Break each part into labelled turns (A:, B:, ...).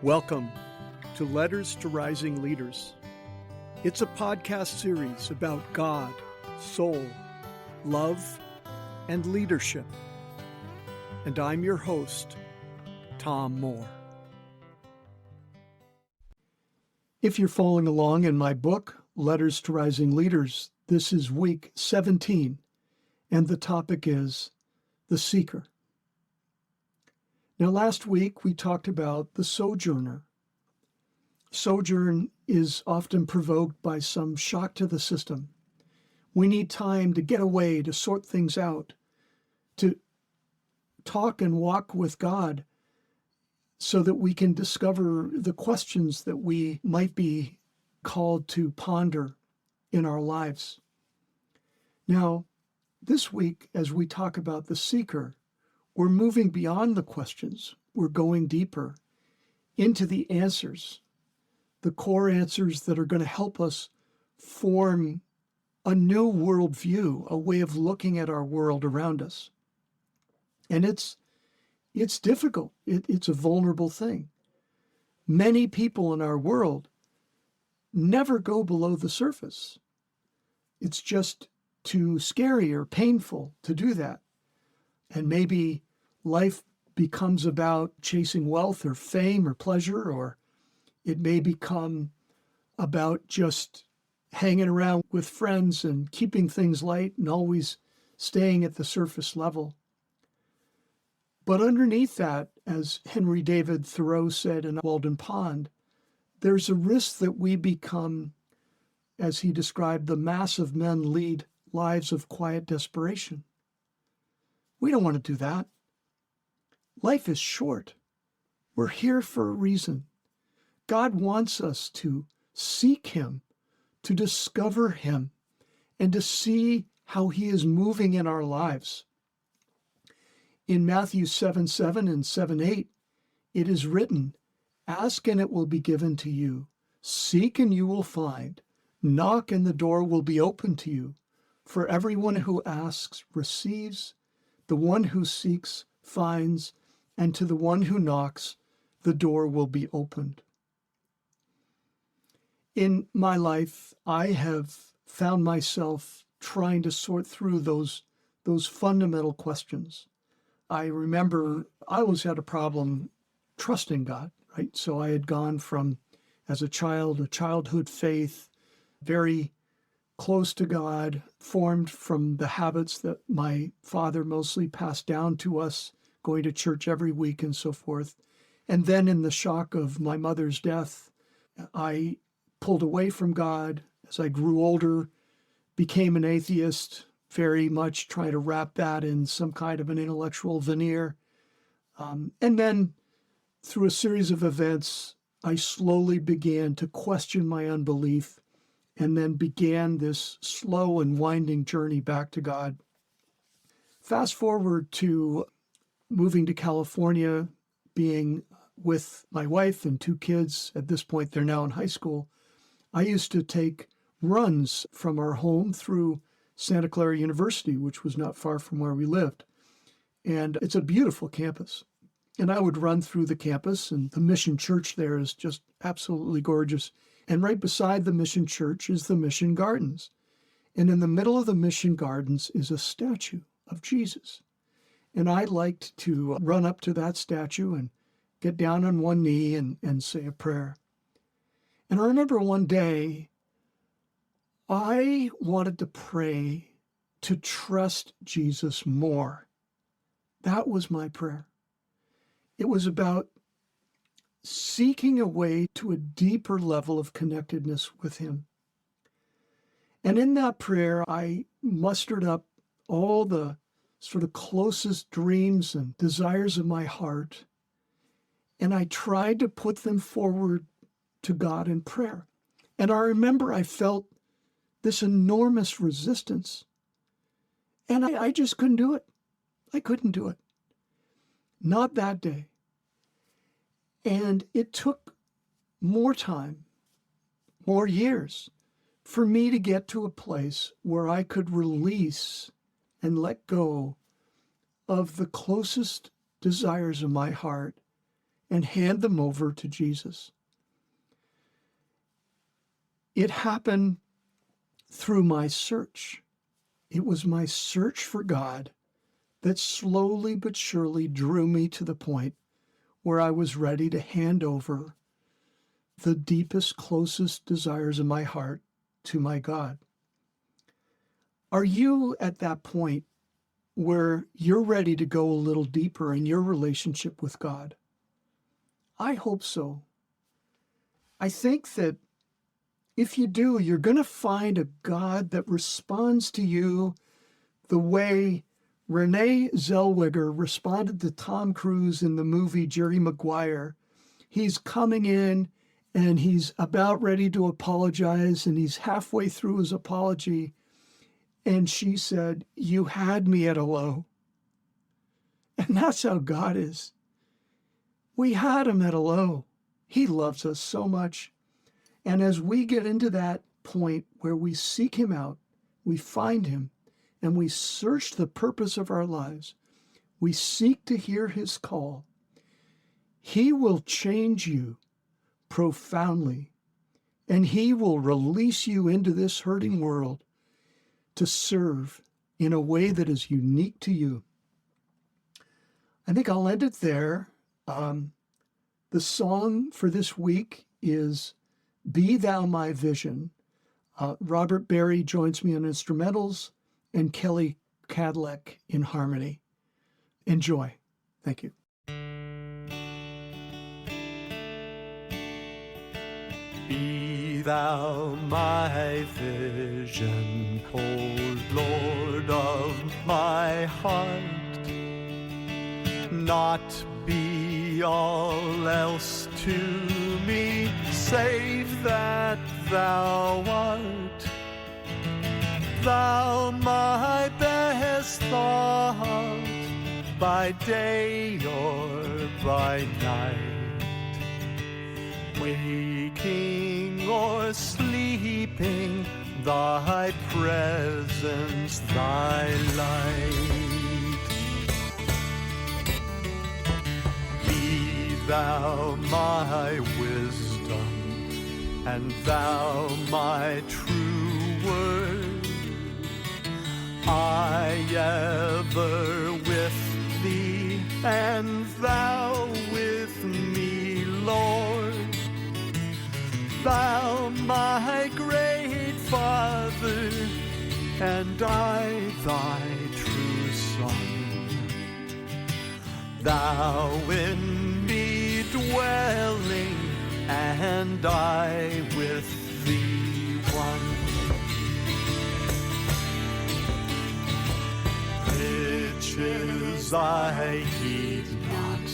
A: Welcome to Letters to Rising Leaders. It's a podcast series about God, soul, love, and leadership. And I'm your host, Tom Mohr. If you're following along in my book, Letters to Rising Leaders, this is week 17, and the topic is The Seeker. Now, last week we talked about the sojourner. Sojourn is often provoked by some shock to the system. We need time to get away, to sort things out, to talk and walk with God so that we can discover the questions that we might be called to ponder in our lives. Now, this week, as we talk about the seeker, we're moving beyond the questions. We're going deeper into the answers, the core answers that are going to help us form a new worldview, a way of looking at our world around us. And it's difficult. It's a vulnerable thing. Many people in our world never go below the surface. It's just too scary or painful to do that. And maybe life becomes about chasing wealth or fame or pleasure, or it may become about just hanging around with friends and keeping things light and always staying at the surface level. But underneath that, as Henry David Thoreau said in Walden Pond, there's a risk that we become, as he described, the mass of men lead lives of quiet desperation. We don't want to do that. Life is short. We're here for a reason. God wants us to seek Him, to discover Him, and to see how He is moving in our lives. In Matthew 7:7 and 7:8, it is written, "Ask and it will be given to you. Seek and you will find. Knock and the door will be opened to you. For everyone who asks receives. The one who seeks finds, and to the one who knocks, the door will be opened." In my life, I have found myself trying to sort through those fundamental questions. I remember I always had a problem trusting God, right? So I had gone from, as a child, a childhood faith, very close to God, formed from the habits that my father mostly passed down to us, going to church every week and so forth. And then in the shock of my mother's death, I pulled away from God. As I grew older, became an atheist, very much trying to wrap that in some kind of an intellectual veneer. And then through a series of events, I slowly began to question my unbelief, and then began this slow and winding journey back to God. Fast forward to moving to California, being with my wife and two kids. At this point, they're now in high school. I used to take runs from our home through Santa Clara University, which was not far from where we lived. And it's a beautiful campus. And I would run through the campus, and the Mission Church there is just absolutely gorgeous. And right beside the Mission Church is the Mission Gardens. And in the middle of the Mission Gardens is a statue of Jesus. And I liked to run up to that statue and get down on one knee and say a prayer. And I remember one day, I wanted to pray to trust Jesus more. That was my prayer. It was about seeking a way to a deeper level of connectedness with Him. And in that prayer, I mustered up all the sort of closest dreams and desires of my heart, and I tried to put them forward to God in prayer. And I remember I felt this enormous resistance, and I just couldn't do it. I couldn't do it. Not that day. And it took more time, more years, for me to get to a place where I could release and let go of the closest desires of my heart and hand them over to Jesus. It happened through my search. It was my search for God that slowly but surely drew me to the point where I was ready to hand over the deepest, closest desires of my heart to my God. Are you at that point where you're ready to go a little deeper in your relationship with God? I hope so. I think that if you do, you're going to find a God that responds to you the way Renee Zellweger responded to Tom Cruise in the movie Jerry Maguire. He's coming in and he's about ready to apologize, and he's halfway through his apology. And she said, "You had me at hello." And that's how God is. We had him at hello. He loves us so much. And as we get into that point where we seek him out, we find him, and we search the purpose of our lives, we seek to hear his call, he will change you profoundly, and he will release you into this hurting world to serve in a way that is unique to you. I think I'll end it there. The song for this week is "Be Thou My Vision." Robert Berry joins me on instrumentals, and Kelly Kadlec in harmony. Enjoy. Thank you.
B: Be thou my vision, O Lord of my heart, not be all else to me, save that thou art. Thou my best thought, by day or by night, waking or sleeping, thy presence, thy light. Be thou my wisdom, and thou my true word, I ever with thee, and thou with me, Lord. Thou my great Father, and I thy true Son. Thou in me dwelling, and I with thee one. Riches I heed not,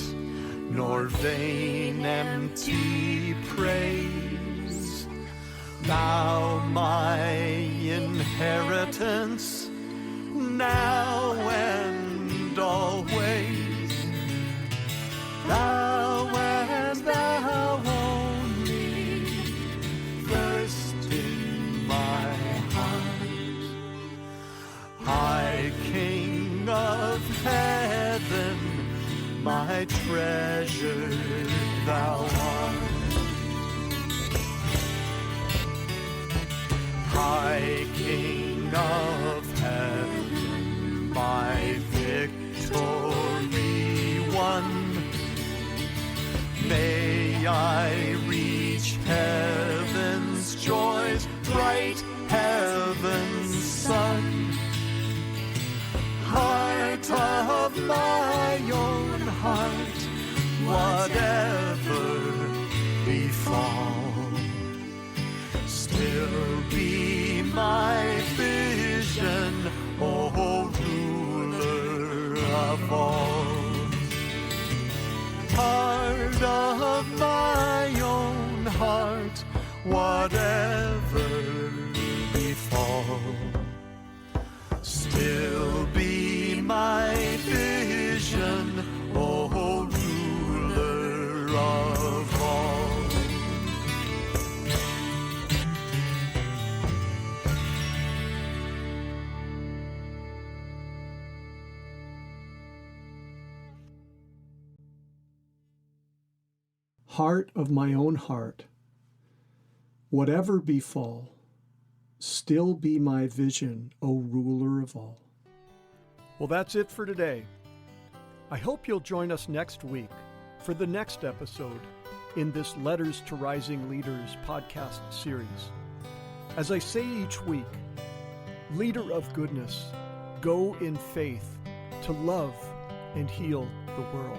B: nor vain empty praise. Thou my inheritance, now and always. Thou and thou only, first in my heart. High King of heaven, my treasure thou art. High King of heaven, my victory won. May I reach heaven's joys, bright heaven's sun. Heart of my own heart, whatever befall, still be my vision, O ruler of all. Heart of my own heart, whatever befall, still be my vision, O ruler of all.
A: Heart of my own heart, whatever befall, still be my vision, O ruler of all.
C: Well, that's it for today. I hope you'll join us next week for the next episode in this Letters to Rising Leaders podcast series. As I say each week, leader of goodness, go in faith to love and heal the world.